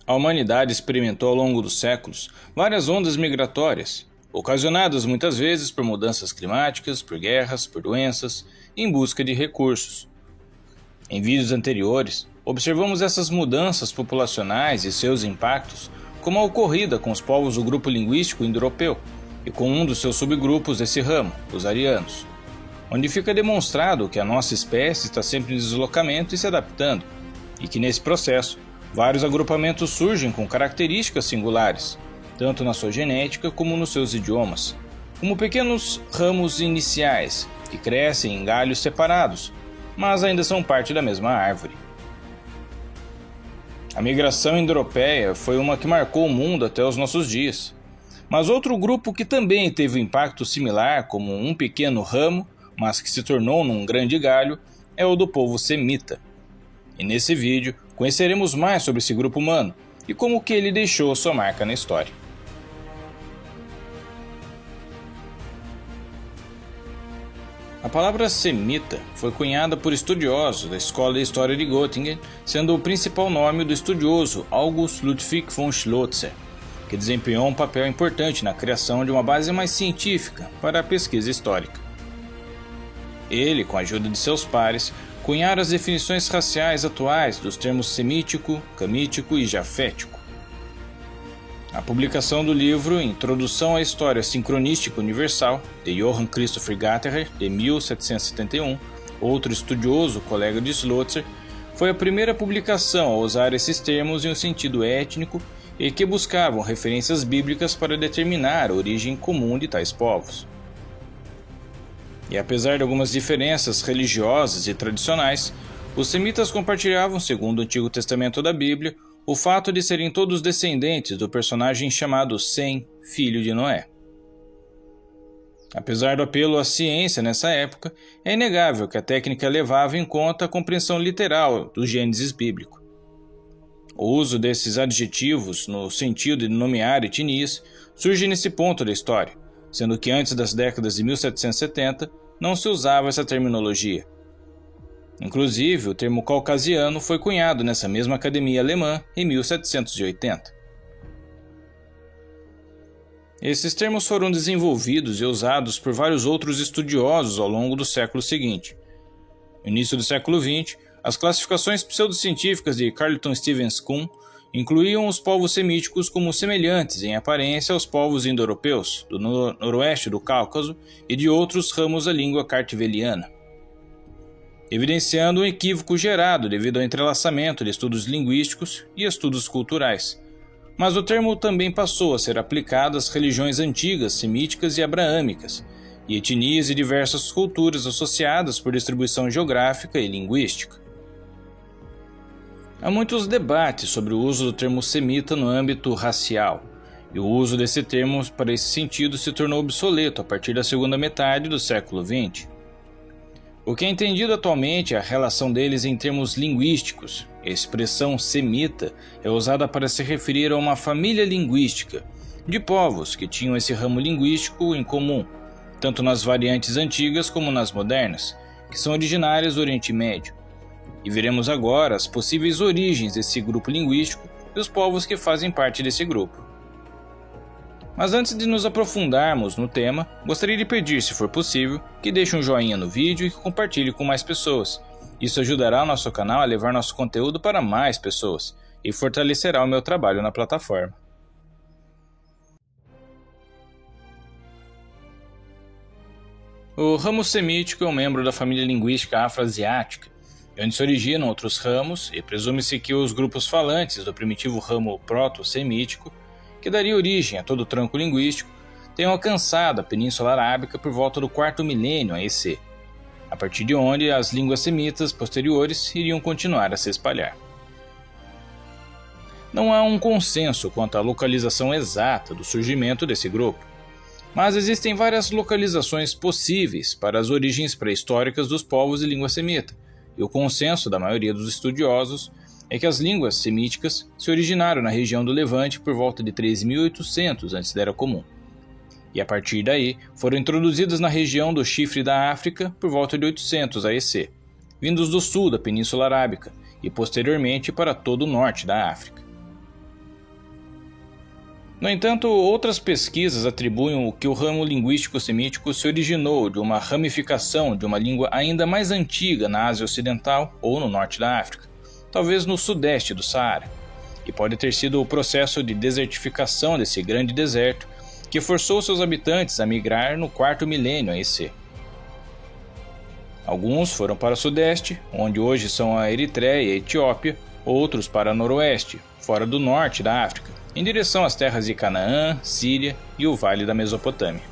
A humanidade experimentou ao longo dos séculos várias ondas migratórias, ocasionadas muitas vezes por mudanças climáticas, por guerras, por doenças, em busca de recursos. Em vídeos anteriores, observamos essas mudanças populacionais e seus impactos, como a ocorrida com os povos do grupo linguístico indo-europeu e com um dos seus subgrupos desse ramo, os arianos, onde fica demonstrado que a nossa espécie está sempre em deslocamento e se adaptando, e que nesse processo, vários agrupamentos surgem com características singulares, tanto na sua genética como nos seus idiomas, como pequenos ramos iniciais que crescem em galhos separados, mas ainda são parte da mesma árvore. A migração indo-europeia foi uma que marcou o mundo até os nossos dias, mas outro grupo que também teve um impacto similar como um pequeno ramo, mas que se tornou num grande galho, é o do povo semita. E nesse vídeo, conheceremos mais sobre esse grupo humano e como que ele deixou sua marca na história. A palavra semita foi cunhada por estudiosos da Escola de História de Göttingen, sendo o principal nome do estudioso August Ludwig von Schlosser, que desempenhou um papel importante na criação de uma base mais científica para a pesquisa histórica. Ele, com a ajuda de seus pares, cunharam as definições raciais atuais dos termos semítico, camítico e jafético. A publicação do livro Introdução à História Sincronística Universal, de Johann Christoph Gatterer, de 1771, outro estudioso colega de Schlosser, foi a primeira publicação a usar esses termos em um sentido étnico e que buscavam referências bíblicas para determinar a origem comum de tais povos. E apesar de algumas diferenças religiosas e tradicionais, os semitas compartilhavam, segundo o Antigo Testamento da Bíblia, o fato de serem todos descendentes do personagem chamado Sem, filho de Noé. Apesar do apelo à ciência nessa época, é inegável que a técnica levava em conta a compreensão literal do Gênesis bíblico. O uso desses adjetivos no sentido de nomear etnias surge nesse ponto da história, sendo que antes das décadas de 1770 não se usava essa terminologia. Inclusive, o termo caucasiano foi cunhado nessa mesma academia alemã em 1780. Esses termos foram desenvolvidos e usados por vários outros estudiosos ao longo do século seguinte. No início do século XX, as classificações pseudocientíficas de Carleton Stevens Kuhn incluíam os povos semíticos como semelhantes em aparência aos povos indo-europeus, do noroeste do Cáucaso e de outros ramos da língua cartveliana, evidenciando um equívoco gerado devido ao entrelaçamento de estudos linguísticos e estudos culturais. Mas o termo também passou a ser aplicado às religiões antigas, semíticas e abraâmicas, e etnias de diversas culturas associadas por distribuição geográfica e linguística. Há muitos debates sobre o uso do termo semita no âmbito racial, e o uso desse termo para esse sentido se tornou obsoleto a partir da segunda metade do século XX. O que é entendido atualmente é a relação deles em termos linguísticos. A expressão semita é usada para se referir a uma família linguística de povos que tinham esse ramo linguístico em comum, tanto nas variantes antigas como nas modernas, que são originárias do Oriente Médio. E veremos agora as possíveis origens desse grupo linguístico e os povos que fazem parte desse grupo. Mas antes de nos aprofundarmos no tema, gostaria de pedir, se for possível, que deixe um joinha no vídeo e que compartilhe com mais pessoas. Isso ajudará o nosso canal a levar nosso conteúdo para mais pessoas e fortalecerá o meu trabalho na plataforma. O ramo semítico é um membro da família linguística afroasiática, onde se originam outros ramos, e presume-se que os grupos falantes do primitivo ramo proto-semítico, que daria origem a todo o tronco linguístico, tenham alcançado a Península Arábica por volta do quarto milênio AEC, a partir de onde as línguas semitas posteriores iriam continuar a se espalhar. Não há um consenso quanto à localização exata do surgimento desse grupo, mas existem várias localizações possíveis para as origens pré-históricas dos povos de língua semita, e o consenso da maioria dos estudiosos é que as línguas semíticas se originaram na região do Levante por volta de 3.800 a.C. da Era Comum, e a partir daí foram introduzidas na região do Chifre da África por volta de 800 AEC, vindos do sul da Península Arábica e posteriormente para todo o norte da África. No entanto, outras pesquisas atribuem que o ramo linguístico semítico se originou de uma ramificação de uma língua ainda mais antiga na Ásia Ocidental ou no norte da África, talvez no sudeste do Saara, e pode ter sido o processo de desertificação desse grande deserto que forçou seus habitantes a migrar no 4º milênio AEC. Alguns foram para o sudeste, onde hoje são a Eritreia e a Etiópia, outros para o noroeste, fora do norte da África, em direção às terras de Canaã, Síria e o Vale da Mesopotâmia.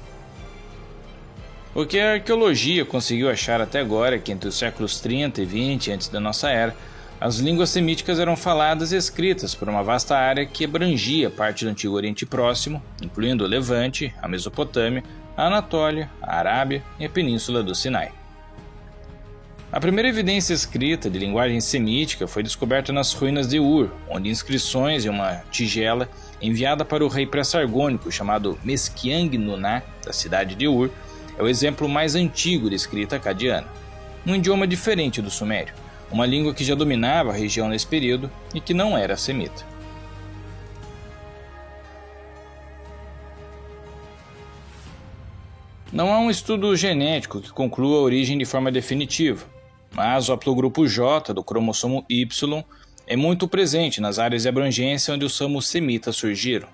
O que a arqueologia conseguiu achar até agora é que entre os séculos 30 e 20 antes da nossa era, as línguas semíticas eram faladas e escritas por uma vasta área que abrangia parte do Antigo Oriente Próximo, incluindo o Levante, a Mesopotâmia, a Anatólia, a Arábia e a Península do Sinai. A primeira evidência escrita de linguagem semítica foi descoberta nas ruínas de Ur, onde inscrições em uma tigela enviada para o rei pré-sargônico chamado Mesquiang Nuná, da cidade de Ur, é o exemplo mais antigo de escrita acadiana, um idioma diferente do sumério, uma língua que já dominava a região nesse período e que não era semita. Não há um estudo genético que conclua a origem de forma definitiva, mas o haplogrupo J do cromossomo Y é muito presente nas áreas de abrangência onde os ramos semitas surgiram,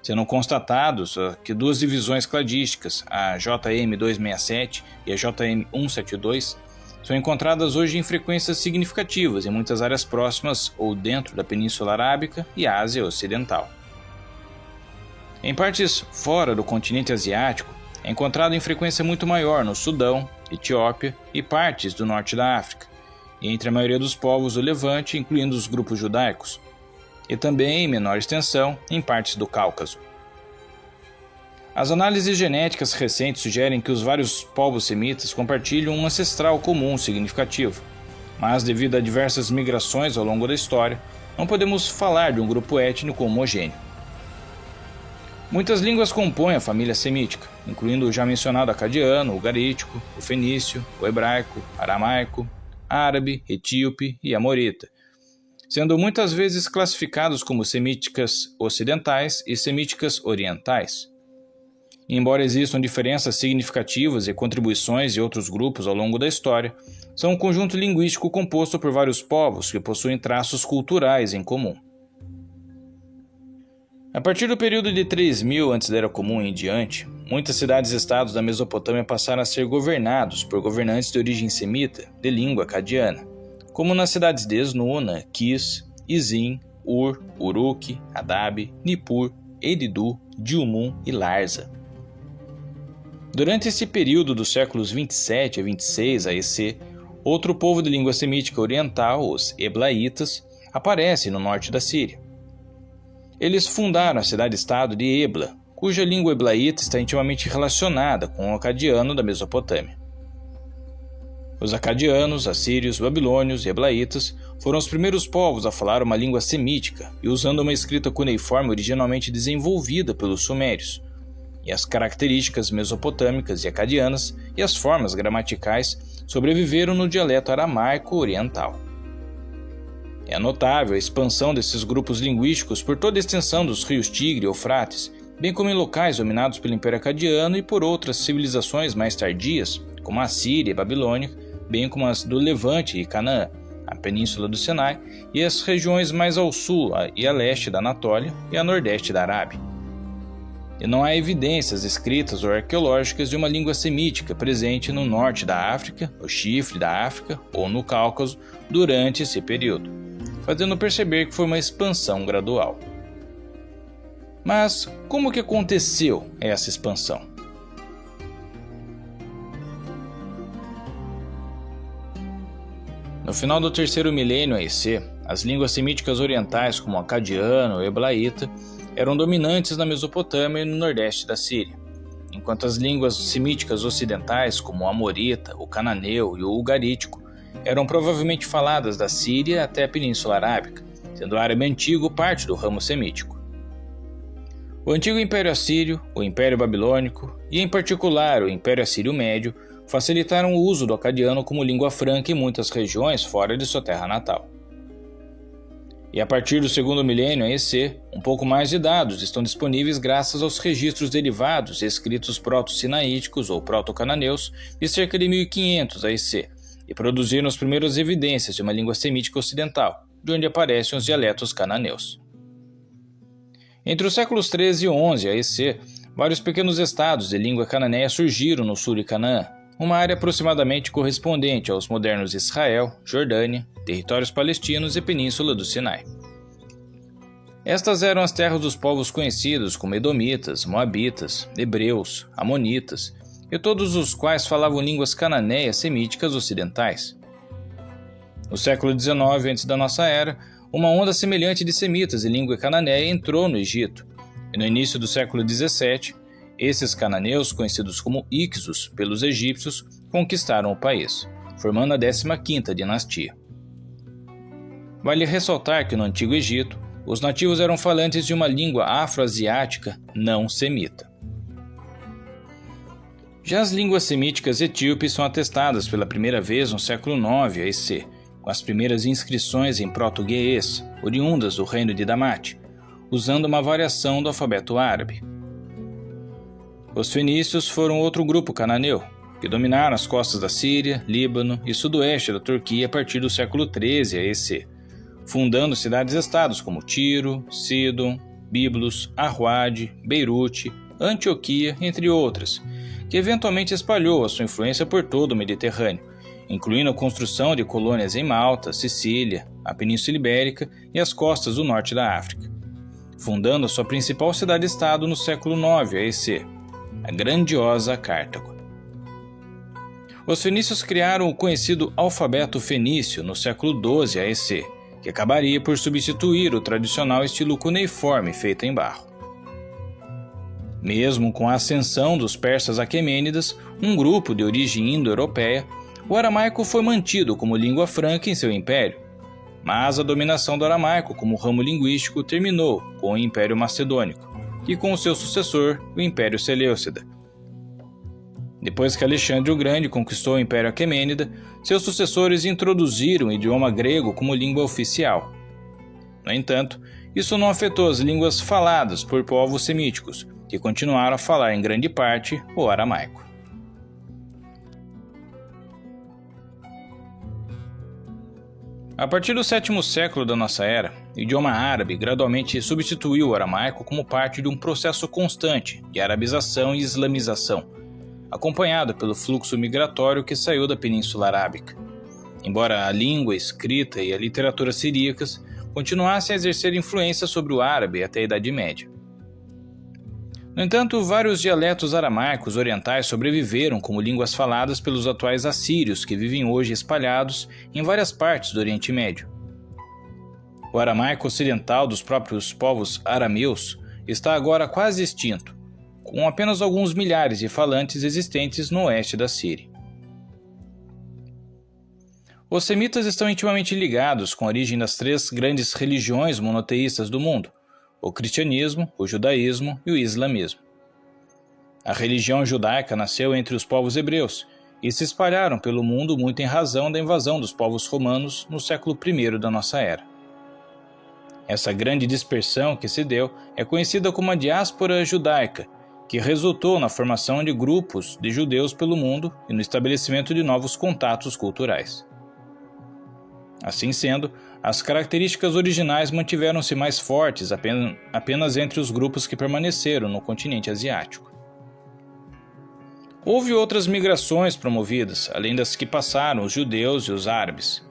sendo constatados que duas divisões cladísticas, a JM267 e a JM172, são encontradas hoje em frequências significativas em muitas áreas próximas ou dentro da Península Arábica e Ásia Ocidental. Em partes fora do continente asiático, é encontrado em frequência muito maior no Sudão, Etiópia e partes do norte da África, e entre a maioria dos povos do Levante, incluindo os grupos judaicos, e também, em menor extensão, em partes do Cáucaso. As análises genéticas recentes sugerem que os vários povos semitas compartilham um ancestral comum significativo, mas devido a diversas migrações ao longo da história, não podemos falar de um grupo étnico homogêneo. Muitas línguas compõem a família semítica, incluindo o já mencionado acadiano, o garítico, o fenício, o hebraico, aramaico, árabe, etíope e amorita, sendo muitas vezes classificados como semíticas ocidentais e semíticas orientais. Embora existam diferenças significativas e contribuições de outros grupos ao longo da história, são um conjunto linguístico composto por vários povos que possuem traços culturais em comum. A partir do período de 3000 a.C. em diante, muitas cidades-estados da Mesopotâmia passaram a ser governados por governantes de origem semita, de língua acadiana, como nas cidades de Esnuna, Quis, Izim, Ur, Uruk, Adab, Nippur, Eridu, Dilmun e Larsa. Durante esse período dos séculos 27 a 26 AEC, outro povo de língua semítica oriental, os Eblaitas, aparece no norte da Síria. Eles fundaram a cidade-estado de Ebla, cuja língua eblaíta está intimamente relacionada com o acadiano da Mesopotâmia. Os acadianos, assírios, babilônios e eblaitas foram os primeiros povos a falar uma língua semítica e usando uma escrita cuneiforme originalmente desenvolvida pelos sumérios, e as características mesopotâmicas e acadianas e as formas gramaticais sobreviveram no dialeto aramaico oriental. É notável a expansão desses grupos linguísticos por toda a extensão dos rios Tigre e Eufrates, bem como em locais dominados pelo Império Acadiano e por outras civilizações mais tardias, como a Síria e Babilônia, bem como as do Levante e Canaã, a Península do Sinai e as regiões mais ao sul e a leste da Anatólia e a nordeste da Arábia. E não há evidências escritas ou arqueológicas de uma língua semítica presente no norte da África, no chifre da África ou no Cáucaso durante esse período, fazendo perceber que foi uma expansão gradual. Mas como que aconteceu essa expansão? No final do 3º milênio AEC, as línguas semíticas orientais como o acadiano e o eblaíta eram dominantes na Mesopotâmia e no nordeste da Síria, enquanto as línguas semíticas ocidentais como o amorita, o cananeu e o ugarítico eram provavelmente faladas da Síria até a Península Arábica, sendo o árabe antigo parte do ramo semítico. O antigo Império Assírio, o Império Babilônico e, em particular, o Império Assírio Médio facilitaram o uso do acadiano como língua franca em muitas regiões fora de sua terra natal. E a partir do segundo milênio AEC, um pouco mais de dados estão disponíveis graças aos registros derivados e escritos proto-sinaíticos ou proto-cananeus de cerca de 1500 AEC, e produziram as primeiras evidências de uma língua semítica ocidental, de onde aparecem os dialetos cananeus. Entre os séculos 13 e 11 AEC, vários pequenos estados de língua cananeia surgiram no sul de Canaã, uma área aproximadamente correspondente aos modernos Israel, Jordânia, territórios palestinos e Península do Sinai. Estas eram as terras dos povos conhecidos como Edomitas, Moabitas, Hebreus, Amonitas, e todos os quais falavam línguas cananeias semíticas ocidentais. No século XIX antes da nossa era, uma onda semelhante de semitas de língua cananeia entrou no Egito, e no início do século XVII, esses cananeus, conhecidos como Ixos pelos egípcios, conquistaram o país, formando a 15ª dinastia. Vale ressaltar que no Antigo Egito, os nativos eram falantes de uma língua afro-asiática não semita. Já as línguas semíticas etíopes são atestadas pela primeira vez no século IX AEC, com as primeiras inscrições em proto-gueês, oriundas do reino de Damate, usando uma variação do alfabeto árabe. Os fenícios foram outro grupo cananeu, que dominaram as costas da Síria, Líbano e sudoeste da Turquia a partir do século XIII AEC, fundando cidades-estados como Tiro, Sidon, Biblos, Arwad, Beirute, Antioquia, entre outras, que eventualmente espalhou a sua influência por todo o Mediterrâneo, incluindo a construção de colônias em Malta, Sicília, a Península Ibérica e as costas do norte da África, fundando a sua principal cidade-estado no século IX AEC, a grandiosa Cartago. Os fenícios criaram o conhecido alfabeto fenício no século XII AEC, que acabaria por substituir o tradicional estilo cuneiforme feito em barro. Mesmo com a ascensão dos persas aquemênidas, um grupo de origem indo-europeia, o aramaico foi mantido como língua franca em seu império, mas a dominação do aramaico como ramo linguístico terminou com o Império Macedônico, e com o seu sucessor, o Império Seleucida. Depois que Alexandre o Grande conquistou o Império Aquemênida, seus sucessores introduziram o idioma grego como língua oficial. No entanto, isso não afetou as línguas faladas por povos semíticos, que continuaram a falar em grande parte o aramaico. A partir do 7º século da nossa era, o idioma árabe gradualmente substituiu o aramaico como parte de um processo constante de arabização e islamização, acompanhado pelo fluxo migratório que saiu da Península Arábica. Embora a língua, a escrita e a literatura siríacas continuassem a exercer influência sobre o árabe até a Idade Média. No entanto, vários dialetos aramaicos orientais sobreviveram como línguas faladas pelos atuais assírios que vivem hoje espalhados em várias partes do Oriente Médio. O aramaico ocidental dos próprios povos arameus está agora quase extinto, com apenas alguns milhares de falantes existentes no oeste da Síria. Os semitas estão intimamente ligados com a origem das 3 grandes religiões monoteístas do mundo: o cristianismo, o judaísmo e o islamismo. A religião judaica nasceu entre os povos hebreus e se espalharam pelo mundo muito em razão da invasão dos povos romanos no século I da nossa era. Essa grande dispersão que se deu é conhecida como a diáspora judaica, que resultou na formação de grupos de judeus pelo mundo e no estabelecimento de novos contatos culturais. Assim sendo, as características originais mantiveram-se mais fortes apenas entre os grupos que permaneceram no continente asiático. Houve outras migrações promovidas, além das que passaram os judeus e os árabes.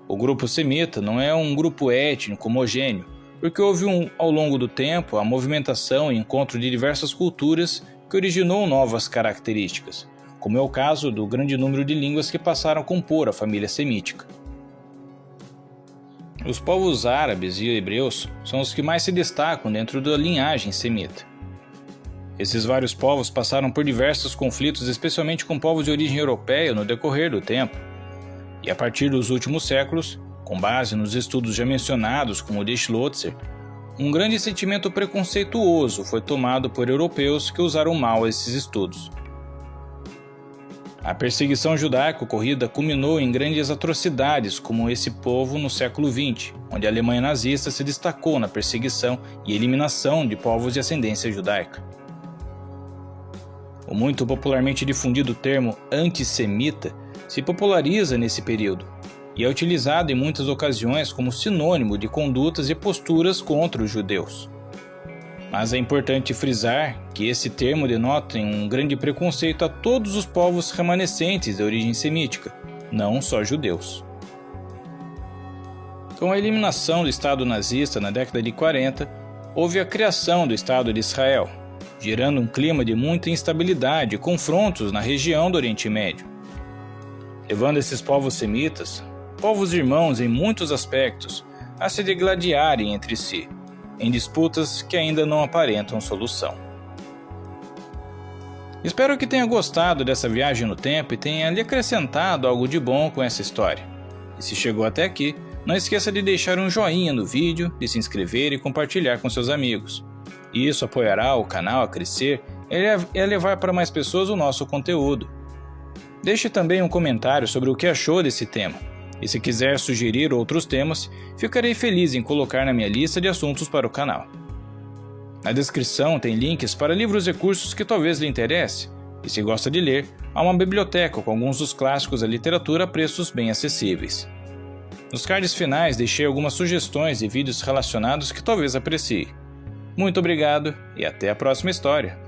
O grupo semita não é um grupo étnico homogêneo, porque houve ao longo do tempo a movimentação e encontro de diversas culturas que originou novas características, como é o caso do grande número de línguas que passaram a compor a família semítica. Os povos árabes e hebreus são os que mais se destacam dentro da linhagem semita. Esses vários povos passaram por diversos conflitos, especialmente com povos de origem europeia no decorrer do tempo. E a partir dos últimos séculos, com base nos estudos já mencionados como o de Schlotzer, um grande sentimento preconceituoso foi tomado por europeus que usaram mal esses estudos. A perseguição judaica ocorrida culminou em grandes atrocidades como esse povo no século XX, onde a Alemanha nazista se destacou na perseguição e eliminação de povos de ascendência judaica. O muito popularmente difundido termo antissemita se populariza nesse período e é utilizado em muitas ocasiões como sinônimo de condutas e posturas contra os judeus. Mas é importante frisar que esse termo denota um grande preconceito a todos os povos remanescentes de origem semítica, não só judeus. Com a eliminação do Estado nazista na década de 40, houve a criação do Estado de Israel, gerando um clima de muita instabilidade e confrontos na região do Oriente Médio, levando esses povos semitas, povos irmãos em muitos aspectos, a se degladiarem entre si, em disputas que ainda não aparentam solução. Espero que tenha gostado dessa viagem no tempo e tenha lhe acrescentado algo de bom com essa história. E se chegou até aqui, não esqueça de deixar um joinha no vídeo, de se inscrever e compartilhar com seus amigos. Isso apoiará o canal a crescer e a levar para mais pessoas o nosso conteúdo. Deixe também um comentário sobre o que achou desse tema. E se quiser sugerir outros temas, ficarei feliz em colocar na minha lista de assuntos para o canal. Na descrição tem links para livros e cursos que talvez lhe interesse, e se gosta de ler, há uma biblioteca com alguns dos clássicos da literatura a preços bem acessíveis. Nos cards finais deixei algumas sugestões de vídeos relacionados que talvez aprecie. Muito obrigado e até a próxima história!